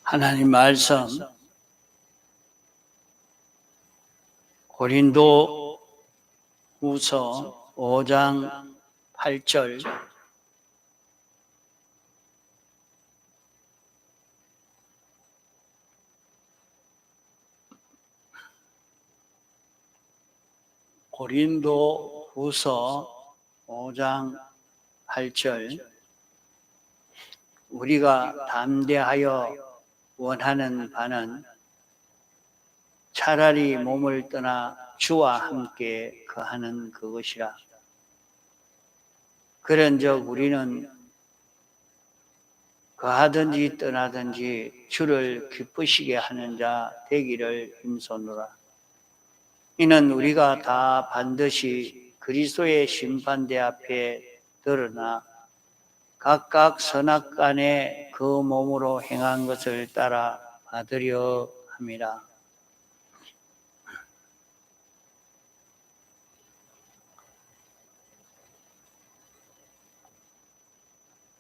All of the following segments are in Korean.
하나님 말씀 고린도 후서 5장 8절 고린도 후서 5장 8절 우리가 담대하여 원하는 바는 차라리 몸을 떠나 주와 함께 거하는 그것이라. 그런즉 우리는 거하든지 떠나든지 주를 기쁘시게 하는 자 되기를 힘쓰노라. 이는 우리가 다 반드시 그리스도의 심판대 앞에 드러나 각각 선악간에 그 몸으로 행한 것을 따라 받으려 함이라.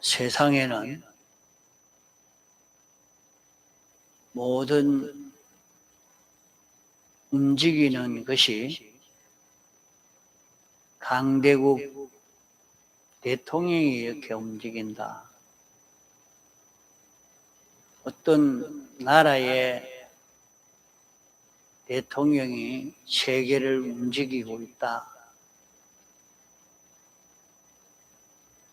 세상에는 모든 움직이는 것이 강대국 대통령이 이렇게 움직인다. 어떤 나라의 대통령이 세계를 움직이고 있다.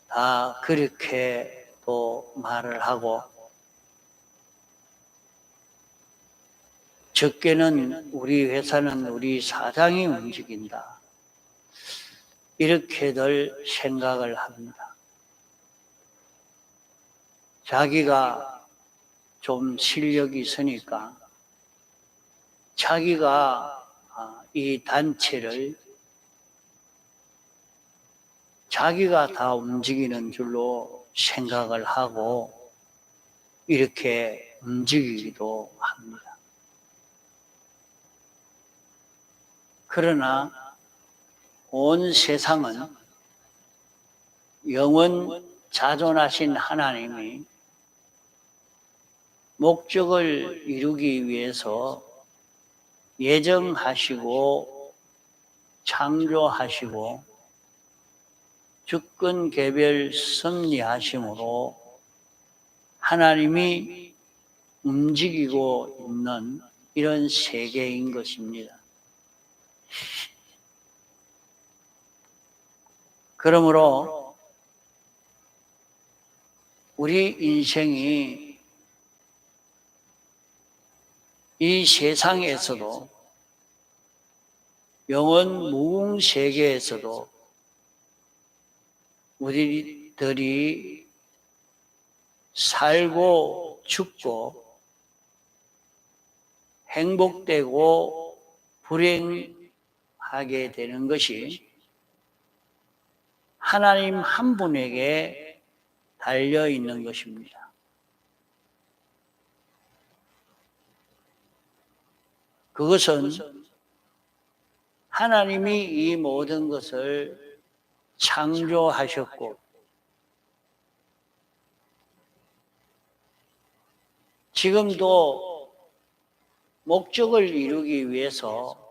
다 그렇게 또 말을 하고, 적게는 우리 회사는 우리 사장이 움직인다. 이렇게들 생각을 합니다. 자기가 좀 실력이 있으니까 자기가 이 단체를 자기가 다 움직이는 줄로 생각을 하고 이렇게 움직이기도 합니다. 그러나 온 세상은 영원 자존하신 하나님이 목적을 이루기 위해서 예정하시고 창조하시고 주권 개별 섭리하심으로 하나님이 움직이고 있는 이런 세계인 것입니다. 그러므로 우리 인생이 이 세상에서도 영원 무궁 세계에서도 우리들이 살고 죽고 행복되고 불행하게 되는 것이 하나님 한 분에게 달려 있는 것입니다. 그것은 하나님이 이 모든 것을 창조하셨고 지금도 목적을 이루기 위해서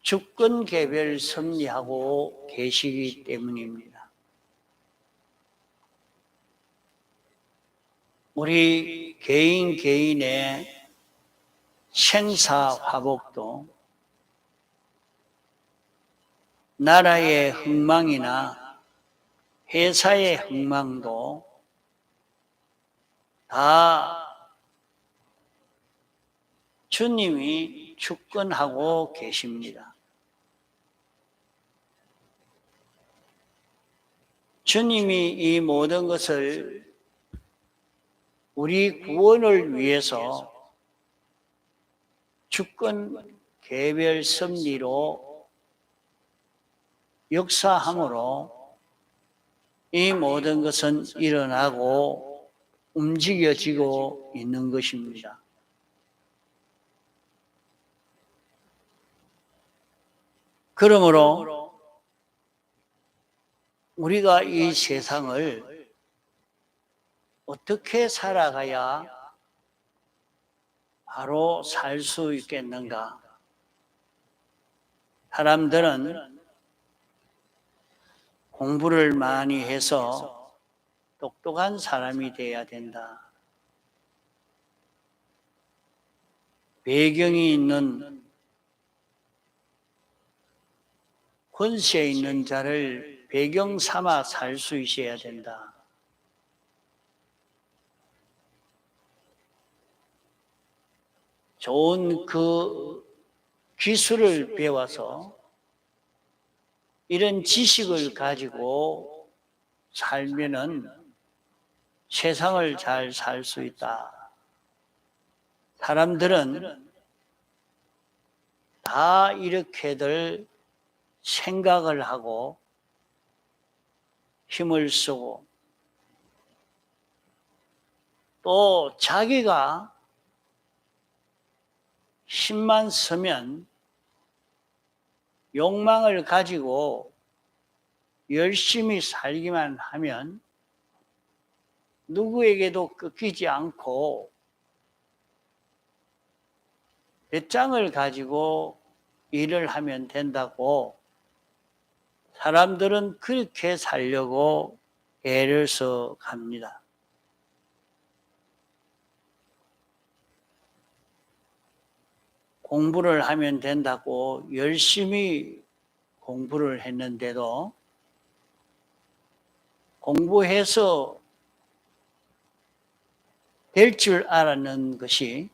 주권 개별 섭리하고 계시기 때문입니다. 우리 개인의 생사화복도 나라의 흥망이나 회사의 흥망도 다 주님이 주권하고 계십니다. 주님이 이 모든 것을 우리 구원을 위해서 주권 개별 섭리로 역사함으로 이 모든 것은 일어나고 움직여지고 있는 것입니다. 그러므로 우리가 이 세상을 어떻게 살아가야 바로 살 수 있겠는가? 사람들은 공부를 많이 해서 똑똑한 사람이 되어야 된다. 배경이 있는 권세 있는 자를 배경 삼아 살 수 있어야 된다. 좋은 그 기술을 배워서 이런 지식을 가지고 살면은 세상을 잘 살 수 있다. 사람들은 다 이렇게들 생각을 하고 힘을 쓰고 또 자기가 힘만 쓰면 욕망을 가지고 열심히 살기만 하면 누구에게도 꺾이지 않고 배짱을 가지고 일을 하면 된다고 사람들은 그렇게 살려고 애를 써 갑니다. 공부를 하면 된다고 열심히 공부를 했는데도 공부해서 될 줄 알았는 것이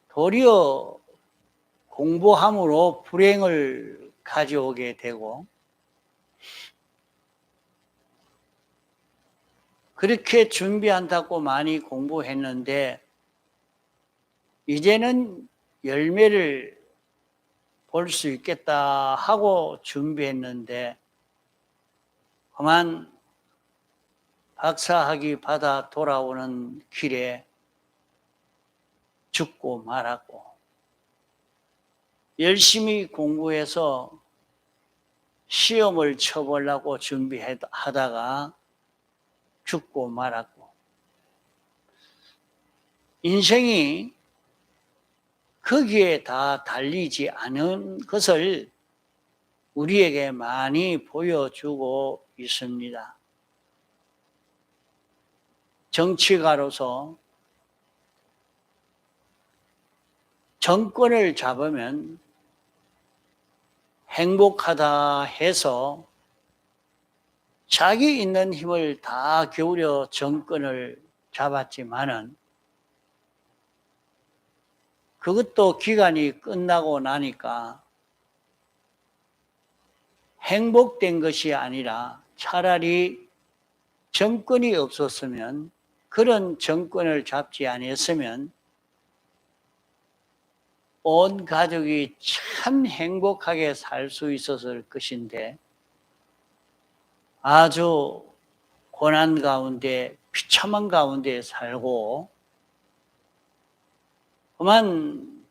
도리어 공부함으로 불행을 가져오게 되고 그렇게 준비한다고 많이 공부했는데 이제는 열매를 볼 수 있겠다 하고 준비했는데 그만 박사학위 받아 돌아오는 길에 죽고 말았고 열심히 공부해서 시험을 쳐보려고 준비하다가 죽고 말았고 인생이 거기에 다 달리지 않은 것을 우리에게 많이 보여주고 있습니다. 정치가로서 정권을 잡으면 행복하다 해서 자기 있는 힘을 다 기울여 정권을 잡았지만은 그것도 기간이 끝나고 나니까 행복된 것이 아니라 차라리 정권이 없었으면 그런 정권을 잡지 않았으면 온 가족이 참 행복하게 살 수 있었을 것인데 아주 고난 가운데 비참한 가운데 살고 그만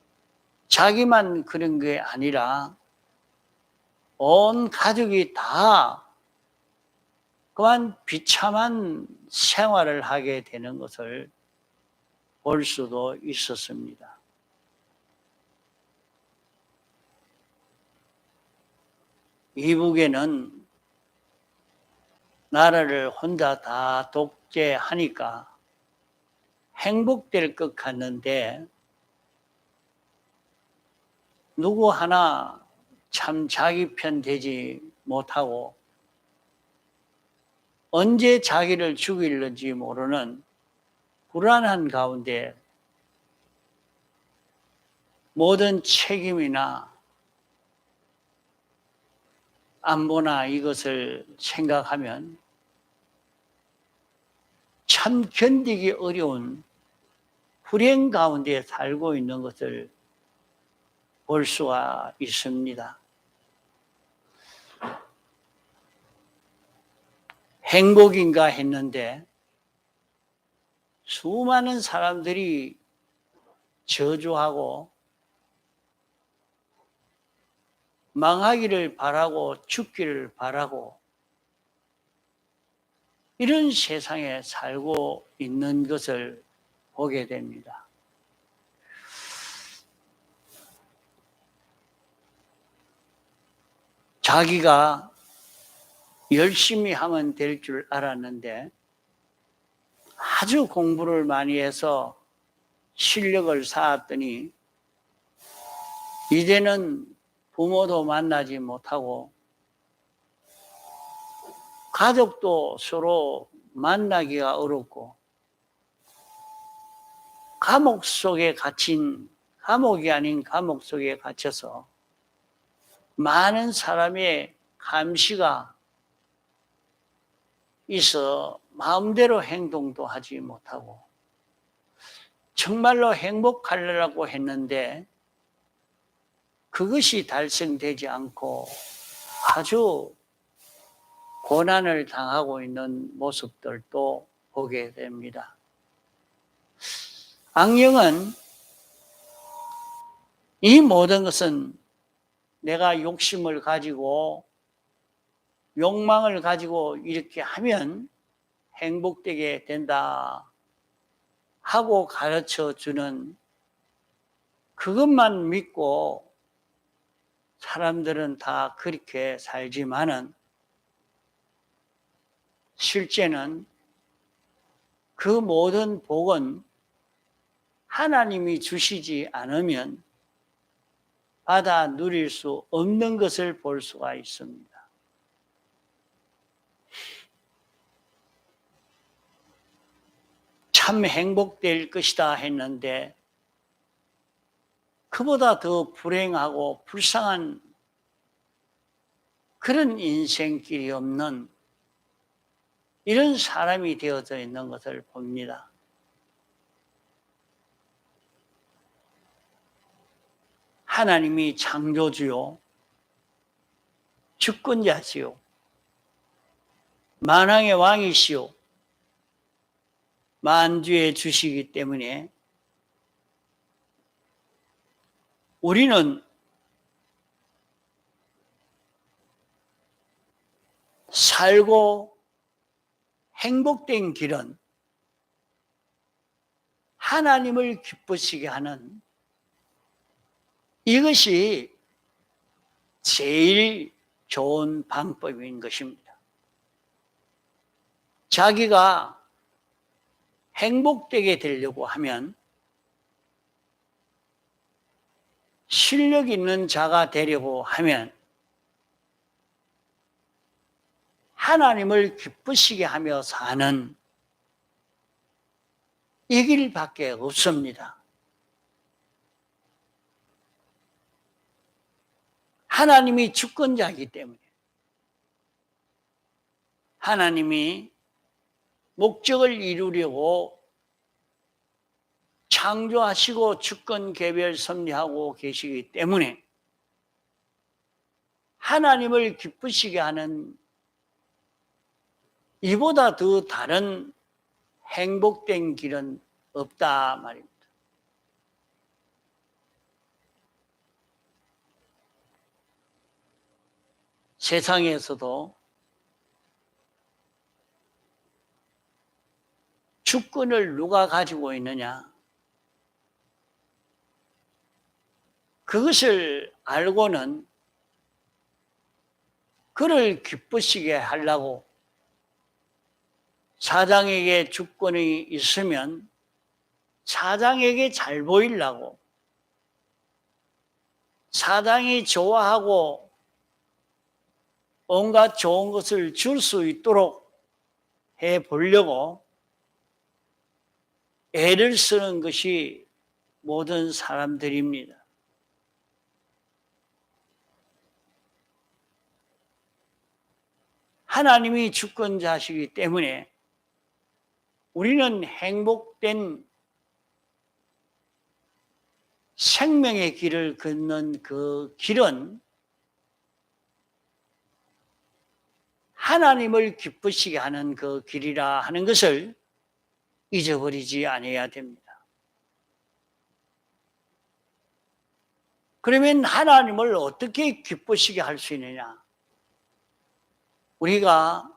자기만 그런 게 아니라 온 가족이 다 그만 비참한 생활을 하게 되는 것을 볼 수도 있었습니다. 이북에는 나라를 혼자 다 독재하니까 행복될 것 같는데 누구 하나 참 자기 편 되지 못하고 언제 자기를 죽일는지 모르는 불안한 가운데 모든 책임이나 안보나 이것을 생각하면 참 견디기 어려운 불행 가운데 살고 있는 것을 볼 수가 있습니다. 행복인가 했는데 수많은 사람들이 저주하고 망하기를 바라고 죽기를 바라고 이런 세상에 살고 있는 것을 보게 됩니다. 자기가 열심히 하면 될 줄 알았는데 아주 공부를 많이 해서 실력을 쌓았더니 이제는 부모도 만나지 못하고 가족도 서로 만나기가 어렵고 감옥이 아닌 감옥 속에 갇혀서 많은 사람의 감시가 있어 마음대로 행동도 하지 못하고 정말로 행복하려고 했는데 그것이 달성되지 않고 아주 고난을 당하고 있는 모습들도 보게 됩니다. 악령은 이 모든 것은 내가 욕심을 가지고 욕망을 가지고 이렇게 하면 행복되게 된다 하고 가르쳐 주는 그것만 믿고 사람들은 다 그렇게 살지만은 실제는 그 모든 복은 하나님이 주시지 않으면 받아 누릴 수 없는 것을 볼 수가 있습니다. 참 행복될 것이다 했는데 그보다 더 불행하고 불쌍한 그런 인생길이 없는 이런 사람이 되어져 있는 것을 봅니다. 하나님이 창조주요, 주권자시요, 만왕의 왕이시요, 만주의 주시기 때문에 우리는 살고 행복된 길은 하나님을 기쁘시게 하는 이것이 제일 좋은 방법인 것입니다. 자기가 행복되게 되려고 하면 실력 있는 자가 되려고 하면 하나님을 기쁘시게 하며 사는 이 길밖에 없습니다. 하나님이 주권자이기 때문에 하나님이 목적을 이루려고 창조하시고 주권 개별 섭리하고 계시기 때문에 하나님을 기쁘시게 하는 이보다 더 다른 행복된 길은 없다 말입니다. 세상에서도 주권을 누가 가지고 있느냐? 그것을 알고는 그를 기쁘시게 하려고 사장에게 주권이 있으면 사장에게 잘 보이려고 사장이 좋아하고 온갖 좋은 것을 줄 수 있도록 해 보려고 애를 쓰는 것이 모든 사람들입니다. 하나님이 주권자시기 때문에 우리는 행복된 생명의 길을 걷는 그 길은 하나님을 기쁘시게 하는 그 길이라 하는 것을 잊어버리지 않아야 됩니다. 그러면 하나님을 어떻게 기쁘시게 할 수 있느냐? 우리가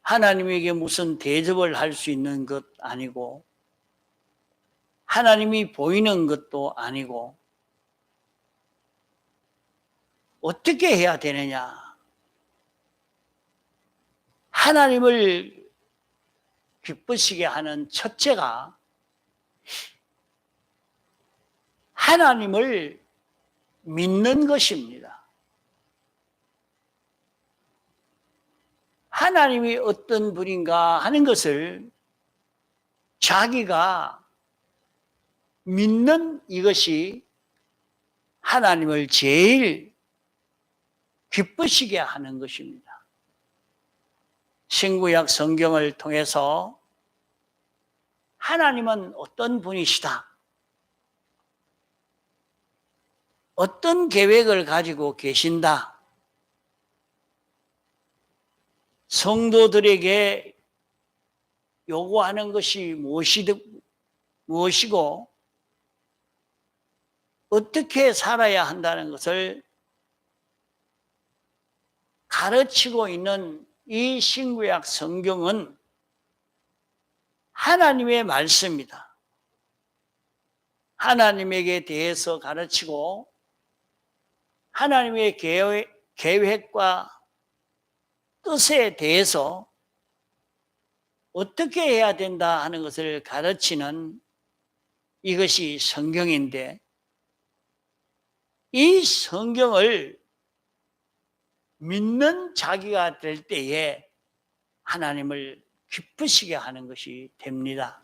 하나님에게 무슨 대접을 할 수 있는 것 아니고 하나님이 보이는 것도 아니고 어떻게 해야 되느냐? 하나님을 기쁘시게 하는 첫째가 하나님을 믿는 것입니다. 하나님이 어떤 분인가 하는 것을 자기가 믿는 이것이 하나님을 제일 기쁘시게 하는 것입니다. 신구약 성경을 통해서 하나님은 어떤 분이시다, 어떤 계획을 가지고 계신다, 성도들에게 요구하는 것이 무엇이고 어떻게 살아야 한다는 것을 가르치고 있는 이 신구약 성경은 하나님의 말씀이다. 하나님에게 대해서 가르치고 하나님의 계획과 뜻에 대해서 어떻게 해야 된다 하는 것을 가르치는 이것이 성경인데, 이 성경을 믿는 자기가 될 때에 하나님을 기쁘시게 하는 것이 됩니다.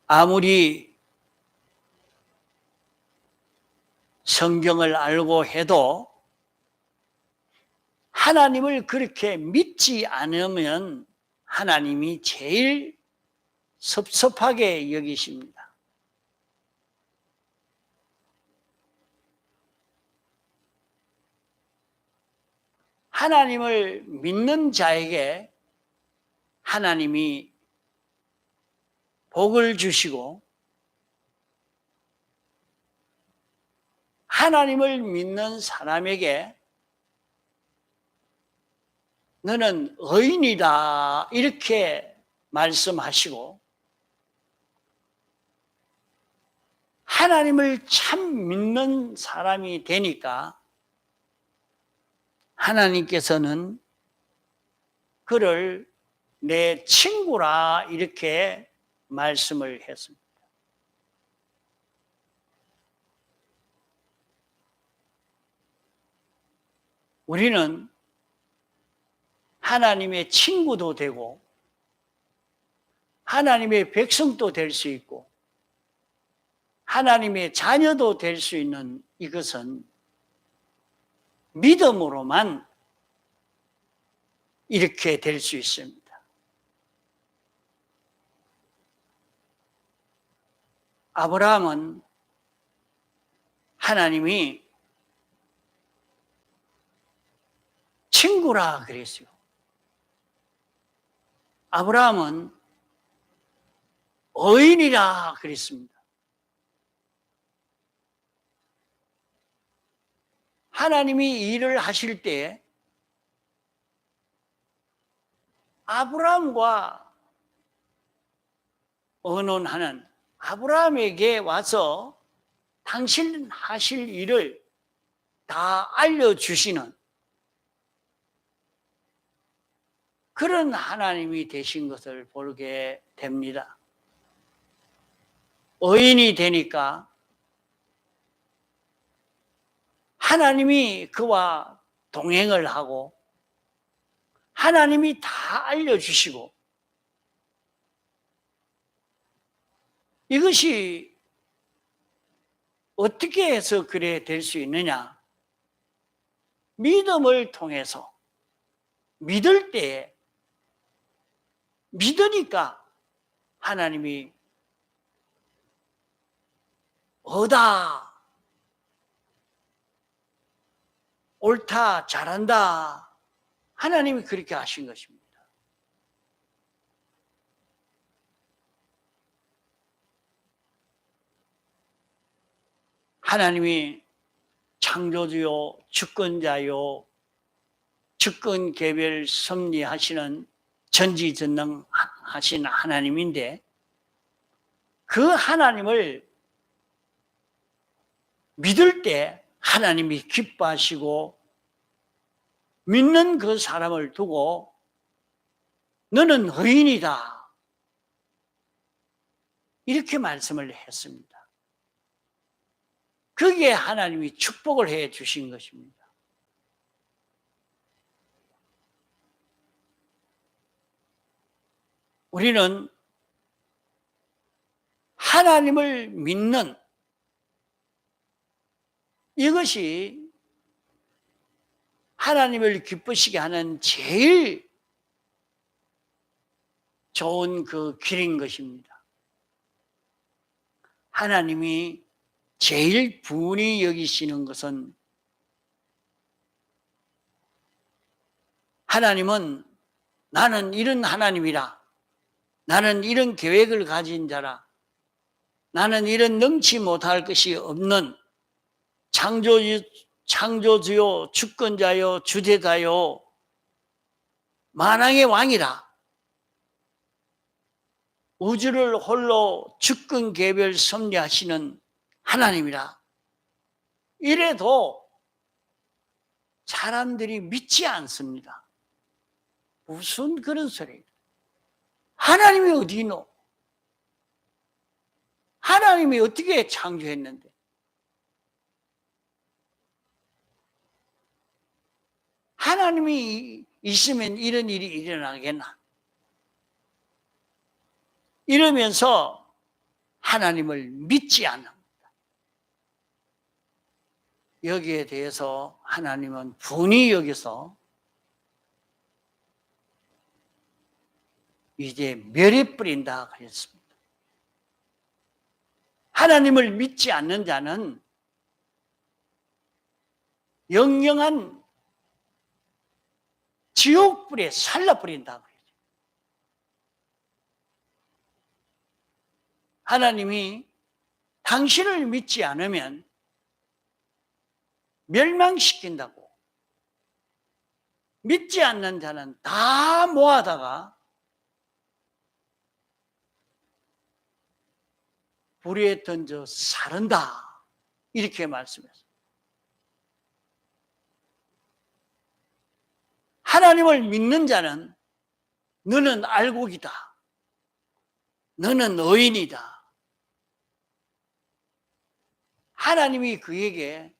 아무리 성경을 알고 해도 하나님을 그렇게 믿지 않으면 하나님이 제일 섭섭하게 여기십니다. 하나님을 믿는 자에게 하나님이 복을 주시고 하나님을 믿는 사람에게 너는 의인이다 이렇게 말씀하시고, 하나님을 참 믿는 사람이 되니까 하나님께서는 그를 내 친구라 이렇게 말씀을 했습니다. 우리는 하나님의 친구도 되고 하나님의 백성도 될 수 있고 하나님의 자녀도 될 수 있는 이것은 믿음으로만 이렇게 될 수 있습니다. 아브라함은 하나님이 친구라 그랬어요. 아브라함은 의인이라 그랬습니다. 하나님이 일을 하실 때 아브라함과 의논하는, 아브라함에게 와서 당신 하실 일을 다 알려주시는 그런 하나님이 되신 것을 보게 됩니다. 의인이 되니까 하나님이 그와 동행을 하고 하나님이 다 알려주시고, 이것이 어떻게 해서 그래 될 수 있느냐? 믿음을 통해서 믿을 때에 믿으니까 하나님이 어다, 옳다, 잘한다, 하나님이 그렇게 하신 것입니다. 하나님이 창조주요 주권자요 주권개별 섭리하시는 전지전능하신 하나님인데, 그 하나님을 믿을 때 하나님이 기뻐하시고 믿는 그 사람을 두고 너는 의인이다, 이렇게 말씀을 했습니다. 그게 하나님이 축복을 해 주신 것입니다. 우리는 하나님을 믿는 이것이 하나님을 기쁘시게 하는 제일 좋은 그 길인 것입니다. 하나님이 제일 분이 여기시는 것은, 하나님은 나는 이런 하나님이라, 나는 이런 계획을 가진 자라, 나는 이런 능치 못할 것이 없는 창조주요 주권자요 주제자요 만왕의 왕이라, 우주를 홀로 주권개별 섭리하시는 하나님이라, 이래도 사람들이 믿지 않습니다. 무슨 그런 소리예요? 하나님이 어디 있노? 하나님이 어떻게 창조했는데? 하나님이 있으면 이런 일이 일어나겠나? 이러면서 하나님을 믿지 않습니다. 여기에 대해서 하나님은 분이 여기서 이제 멸해버린다 그랬습니다. 하나님을 믿지 않는 자는 영영한 지옥불에 살라버린다 그랬죠. 하나님이 당신을 믿지 않으면 멸망시킨다고, 믿지 않는 자는 다 모아다가 불에 던져 사른다, 이렇게 말씀했어요. 하나님을 믿는 자는 너는 알곡이다, 너는 의인이다, 하나님이 그에게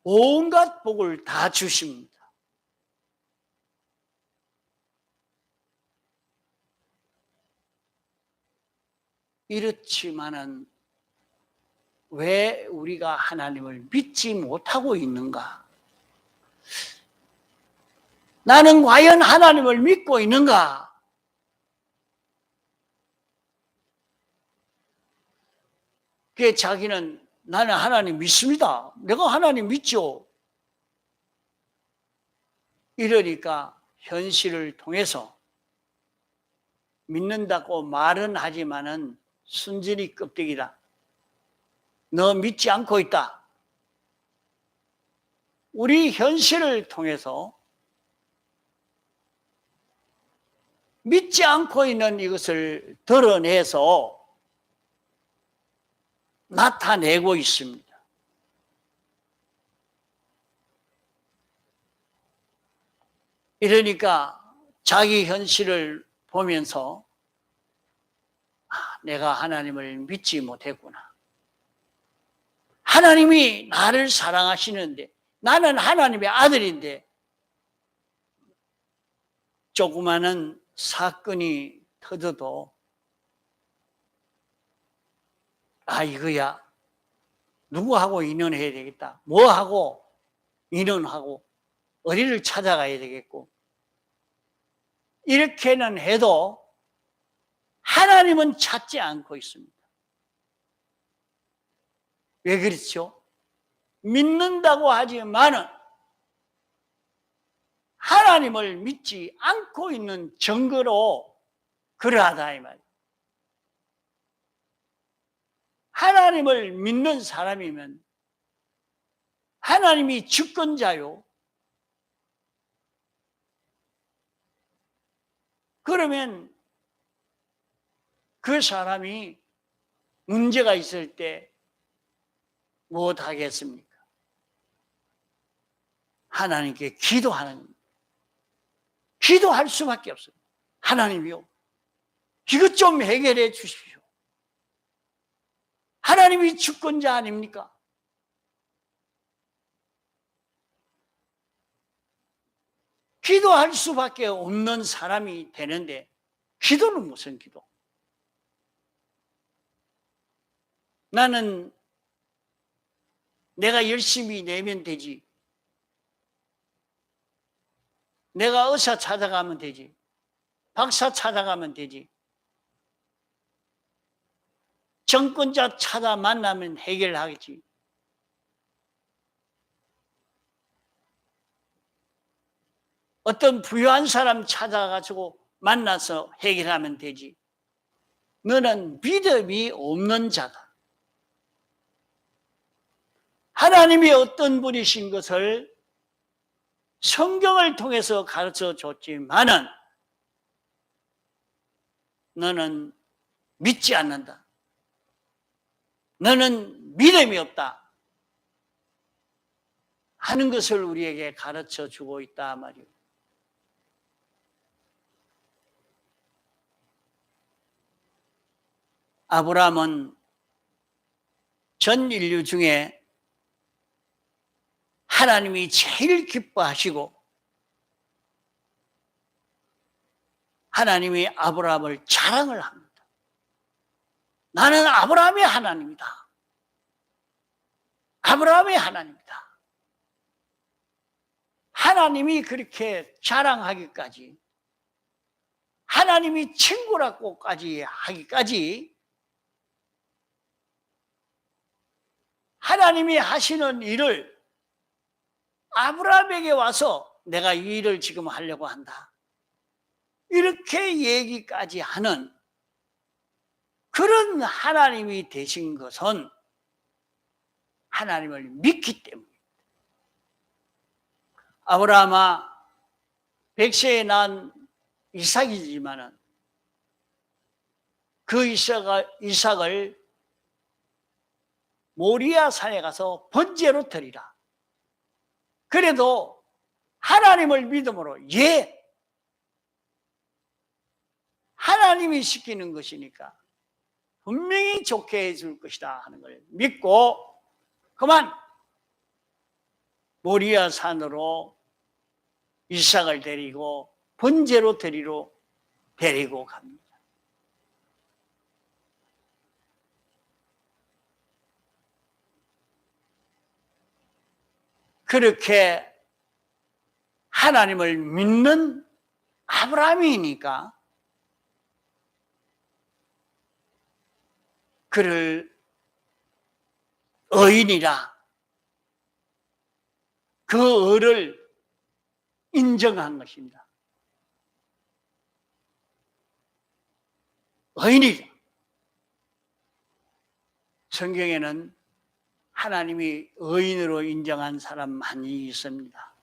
온갖 복을 다 주십니다. 이렇지만은 왜 우리가 하나님을 믿지 못하고 있는가? 나는 과연 하나님을 믿고 있는가? 그게 자기는 나는 하나님 믿습니다, 내가 하나님 믿죠, 이러니까 현실을 통해서 믿는다고 말은 하지만은 순전히 껍데기다, 너 믿지 않고 있다. 우리 현실을 통해서 믿지 않고 있는 이것을 드러내서 나타내고 있습니다. 이러니까 자기 현실을 보면서 내가 하나님을 믿지 못했구나, 하나님이 나를 사랑하시는데, 나는 하나님의 아들인데 조그마한 사건이 터져도 이거야, 누구하고 인연해야 되겠다, 뭐하고 인연하고 어디를 찾아가야 되겠고, 이렇게는 해도 하나님은 찾지 않고 있습니다. 왜 그렇죠? 믿는다고 하지만은 하나님을 믿지 않고 있는 증거로 그러하다 이 말이에요. 하나님을 믿는 사람이면 하나님이 주권자요. 그러면 그 사람이 문제가 있을 때 무엇 하겠습니까? 하나님께 기도하는 겁니다. 기도할 수밖에 없어요. 하나님이요, 이것 좀 해결해 주십시오. 하나님이 주권자 아닙니까? 기도할 수밖에 없는 사람이 되는데 기도는 무슨 기도? 나는 내가 열심히 내면 되지. 내가 의사 찾아가면 되지. 박사 찾아가면 되지. 정권자 찾아 만나면 해결하겠지. 어떤 부유한 사람 찾아가지고 만나서 해결하면 되지. 너는 믿음이 없는 자다. 하나님이 어떤 분이신 것을 성경을 통해서 가르쳐 줬지만은 너는 믿지 않는다. 너는 믿음이 없다 하는 것을 우리에게 가르쳐 주고 있다 말이에요. 아브라함은 전 인류 중에 하나님이 제일 기뻐하시고 하나님이 아브라함을 자랑을 합니다. 나는 아브라함의 하나님이다. 아브라함의 하나님이다. 하나님이 그렇게 자랑하기까지, 하나님이 친구라고까지 하기까지 하나님이 하시는 일을 아브라함에게 와서 내가 이 일을 지금 하려고 한다, 이렇게 얘기까지 하는 그런 하나님이 되신 것은 하나님을 믿기 때문입니다. 아브라함아, 백세에 난 이삭이지만은 그 이삭을 모리아 산에 가서 번제로 드리라. 그래도 하나님을 믿음으로, 하나님이 시키는 것이니까 분명히 좋게 해줄 것이다 하는 걸 믿고 그만 모리아 산으로 이삭을 데리고 번제로 드리러 데리고 갑니다. 그렇게 하나님을 믿는 아브라함이니까 그를 의인이라, 그 의를 인정한 것입니다. 의인이다. 성경에는 하나님이 의인으로 인정한 사람 많이 있습니다.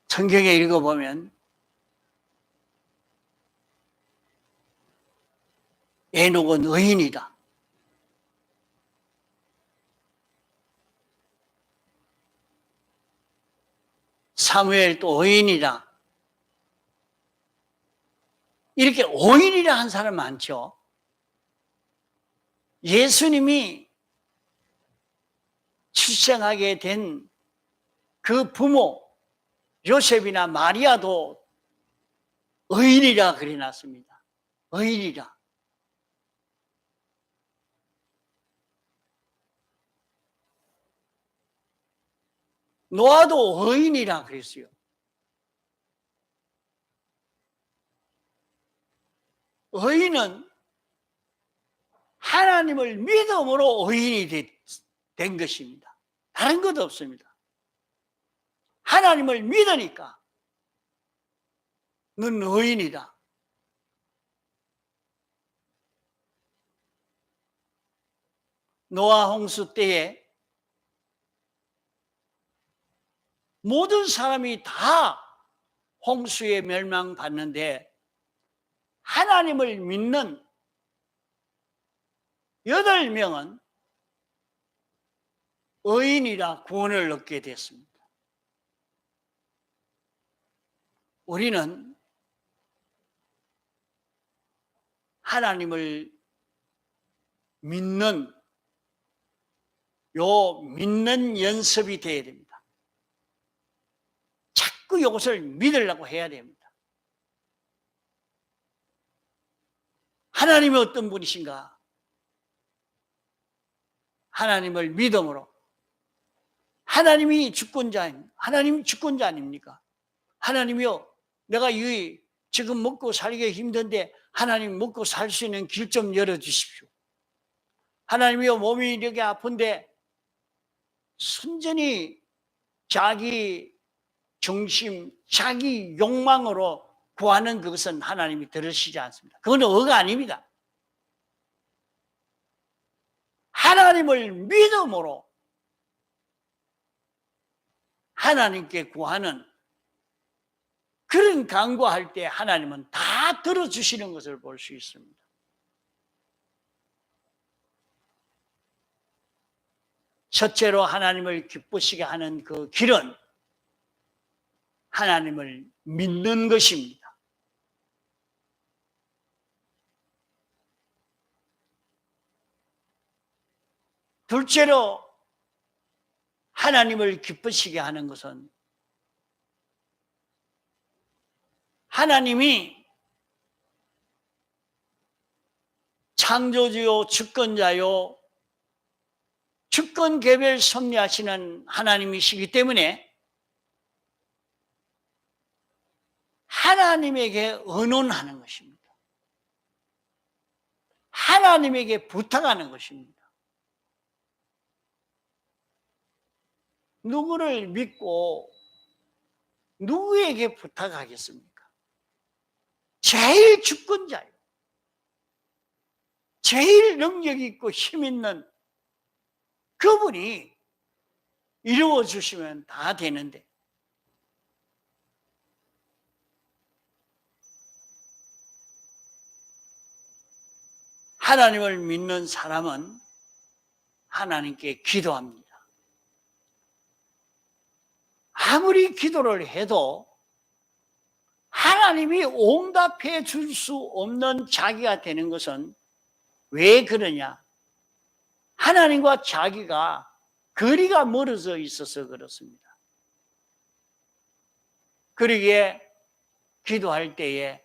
성경에 읽어보면 에녹은 의인이다. 사무엘도 의인이다. 이렇게 의인이라 한 사람 많죠. 예수님이 출생하게 된 그 부모 요셉이나 마리아도 의인이라 그려놨습니다. 의인이라. 노아도 의인이라 그랬어요. 의인은 하나님을 믿음으로 의인이 된 것입니다. 다른 것 없습니다. 하나님을 믿으니까 넌 의인이다. 노아 홍수 때에 모든 사람이 다 홍수에 멸망받는데 하나님을 믿는 8명은 의인이라 구원을 얻게 됐습니다. 우리는 하나님을 믿는 믿는 연습이 되어야 됩니다. 자꾸 이것을 믿으려고 해야 됩니다. 하나님이 어떤 분이신가? 하나님을 믿음으로. 하나님이 주권자입니다. 하나님이 주권자 아닙니까? 하나님이요, 내가 지금 먹고 살기 힘든데 하나님 먹고 살 수 있는 길 좀 열어주십시오. 하나님이요, 몸이 이렇게 아픈데 순전히 자기 중심, 자기 욕망으로 구하는 그것은 하나님이 들으시지 않습니다. 그건 의가 아닙니다. 하나님을 믿음으로 하나님께 구하는 그런 간구할 때 하나님은 다 들어주시는 것을 볼 수 있습니다. 첫째로 하나님을 기쁘시게 하는 그 길은 하나님을 믿는 것입니다. 둘째로 하나님을 기쁘시게 하는 것은 하나님이 창조주요 주권자요 주권 개별 섭리하시는 하나님이시기 때문에 하나님에게 의논하는 것입니다. 하나님에게 부탁하는 것입니다. 누구를 믿고 누구에게 부탁하겠습니까? 제일 주권자예요. 제일 능력 있고 힘 있는 그분이 이루어 주시면 다 되는데 하나님을 믿는 사람은 하나님께 기도합니다. 아무리 기도를 해도 하나님이 응답해 줄 수 없는 자기가 되는 것은 왜 그러냐? 하나님과 자기가 거리가 멀어져 있어서 그렇습니다. 그러기에 기도할 때에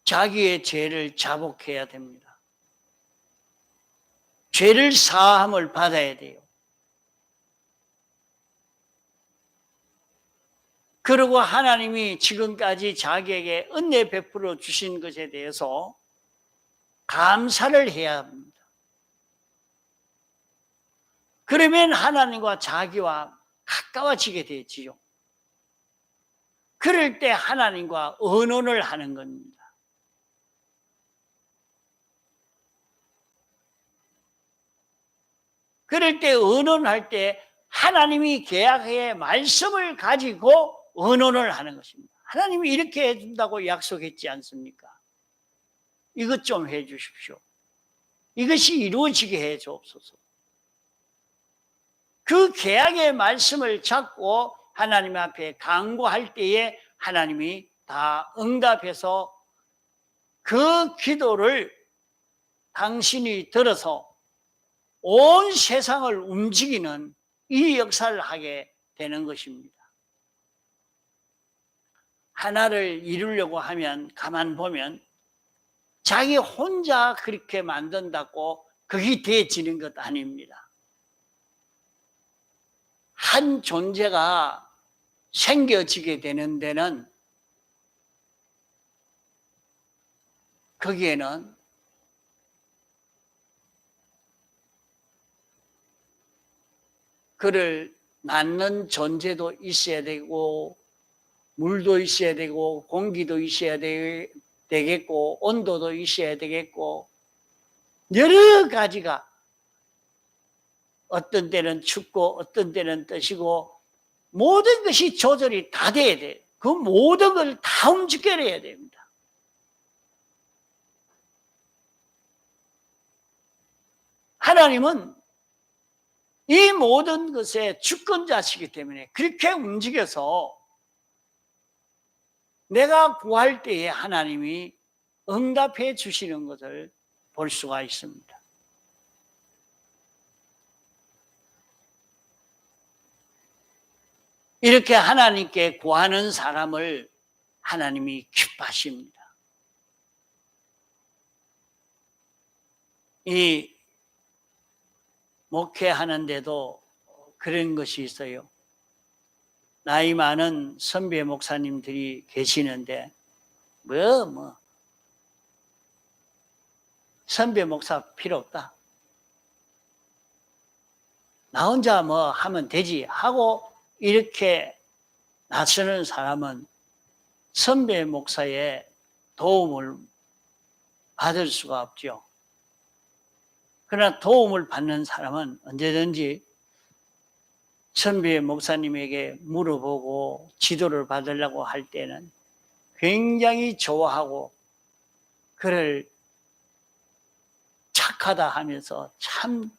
자기의 죄를 자복해야 됩니다. 죄를 사함을 받아야 돼요. 그리고 하나님이 지금까지 자기에게 은혜 베풀어 주신 것에 대해서 감사를 해야 합니다. 그러면 하나님과 자기와 가까워지게 되지요. 그럴 때 하나님과 의논을 하는 겁니다. 그럴 때 의논할 때 하나님이 계약의 말씀을 가지고 의논을 하는 것입니다. 하나님이 이렇게 해준다고 약속했지 않습니까? 이것 좀 해 주십시오. 이것이 이루어지게 해 주옵소서. 그 계약의 말씀을 잡고 하나님 앞에 간구할 때에 하나님이 다 응답해서 그 기도를 당신이 들어서 온 세상을 움직이는 이 역사를 하게 되는 것입니다. 하나를 이루려고 하면 가만 보면 자기 혼자 그렇게 만든다고 그게 되어지는 것 아닙니다. 한 존재가 생겨지게 되는 데는 거기에는 그를 낳는 존재도 있어야 되고 물도 있어야 되고 공기도 있어야 되겠고 온도도 있어야 되겠고 여러 가지가 어떤 때는 춥고 어떤 때는 뜨시고 모든 것이 조절이 다 돼야 돼요. 그 모든 걸 다 움직여내야 됩니다. 하나님은 이 모든 것의 주권자시기 때문에 그렇게 움직여서 내가 구할 때에 하나님이 응답해 주시는 것을 볼 수가 있습니다. 이렇게 하나님께 구하는 사람을 하나님이 기뻐하십니다. 이 목회하는데도 그런 것이 있어요. 나이 많은 선배 목사님들이 계시는데 선배 목사 필요 없다. 나 혼자 뭐 하면 되지 하고 이렇게 나서는 사람은 선배 목사의 도움을 받을 수가 없죠. 그러나 도움을 받는 사람은 언제든지 선배 목사님에게 물어보고 지도를 받으려고 할 때는 굉장히 좋아하고 그를 착하다 하면서 참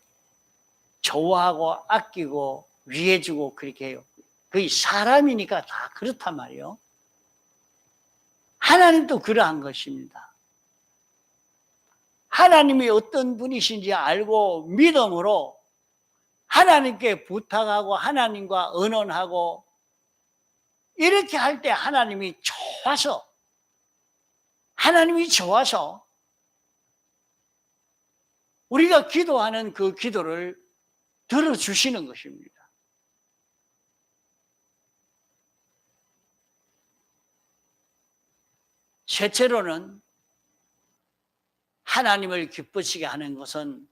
좋아하고 아끼고 위해주고 그렇게 해요. 거의 사람이니까 다 그렇단 말이에요. 하나님도 그러한 것입니다. 하나님이 어떤 분이신지 알고 믿음으로 하나님께 부탁하고 하나님과 의논하고 이렇게 할 때 하나님이 좋아서 우리가 기도하는 그 기도를 들어주시는 것입니다. 셋째로는 하나님을 기쁘시게 하는 것은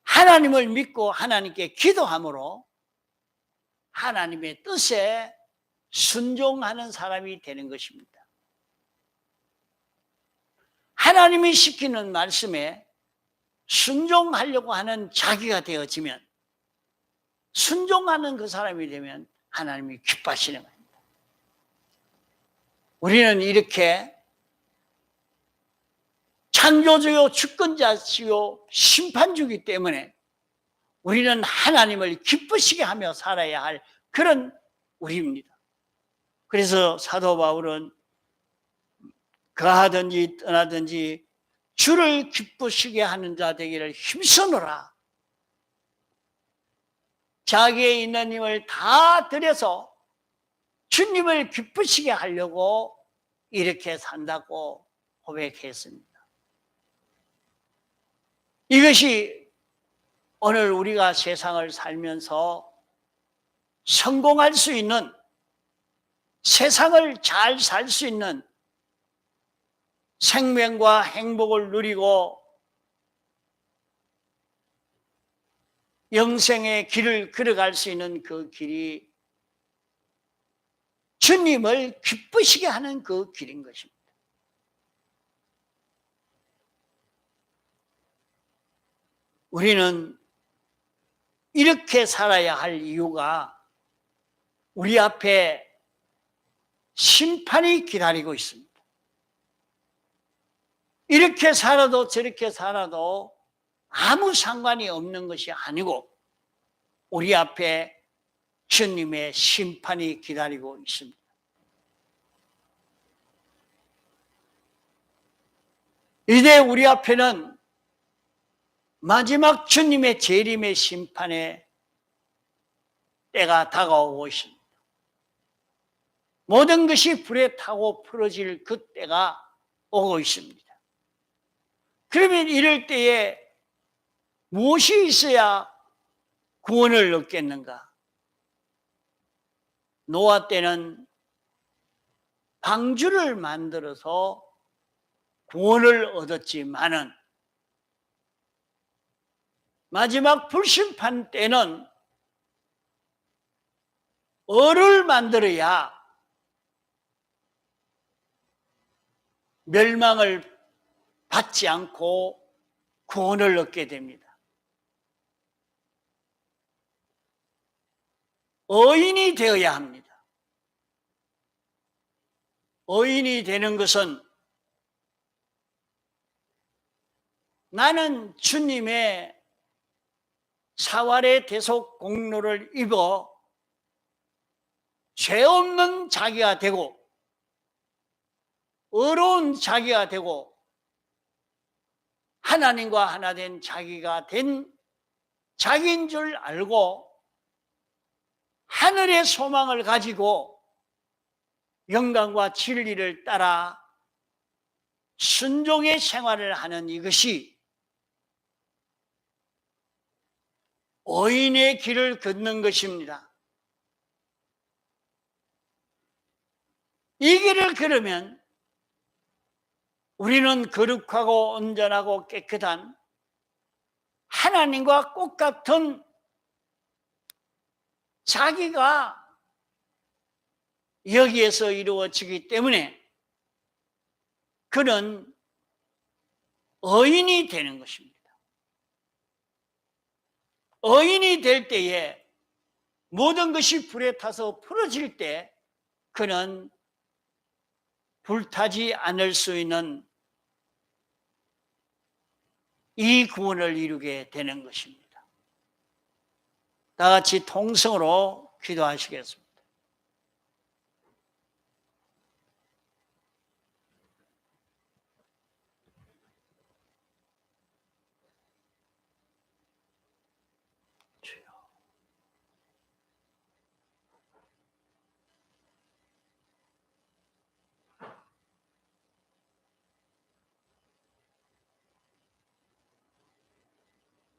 하나님을 믿고 하나님께 기도함으로 하나님의 뜻에 순종하는 사람이 되는 것입니다. 하나님이 시키는 말씀에 순종하려고 하는 자기가 되어지면, 순종하는 그 사람이 되면 하나님이 기뻐하시는 겁니다. 우리는 이렇게 창조주요 주권자시요 심판주기 때문에 우리는 하나님을 기쁘시게 하며 살아야 할 그런 우리입니다. 그래서 사도 바울은 거하든지 떠나든지 주를 기쁘시게 하는 자 되기를 힘쓰노라. 자기의 있는 힘을 다 들여서 주님을 기쁘시게 하려고 이렇게 산다고 고백했습니다. 이것이 오늘 우리가 세상을 살면서 성공할 수 있는, 세상을 잘 살 수 있는, 생명과 행복을 누리고 영생의 길을 걸어갈 수 있는 그 길이 주님을 기쁘시게 하는 그 길인 것입니다. 우리는 이렇게 살아야 할 이유가 우리 앞에 심판이 기다리고 있습니다. 이렇게 살아도 저렇게 살아도 아무 상관이 없는 것이 아니고 우리 앞에 주님의 심판이 기다리고 있습니다. 이제 우리 앞에는 마지막 주님의 재림의 심판의 때가 다가오고 있습니다. 모든 것이 불에 타고 풀어질 그 때가 오고 있습니다. 그러면 이럴 때에 무엇이 있어야 구원을 얻겠는가? 노아 때는 방주를 만들어서 구원을 얻었지만은 마지막 불심판 때는 얼을 만들어야 멸망을 받지 않고 구원을 얻게 됩니다. 의인이 되어야 합니다. 의인이 되는 것은 나는 주님의 사활의 대속 공로를 입어 죄 없는 자기가 되고 의로운 자기가 되고 하나님과 하나 된 자기가 된 자기인 줄 알고 하늘의 소망을 가지고 영광과 진리를 따라 순종의 생활을 하는 이것이 의인의 길을 걷는 것입니다. 이 길을 걸으면 우리는 거룩하고 온전하고 깨끗한 하나님과 똑같은 자기가 여기에서 이루어지기 때문에 그는 의인이 되는 것입니다. 의인이 될 때에 모든 것이 불에 타서 풀어질 때 그는 불타지 않을 수 있는 이 구원을 이루게 되는 것입니다. 다 같이 통성으로 기도하시겠습니다.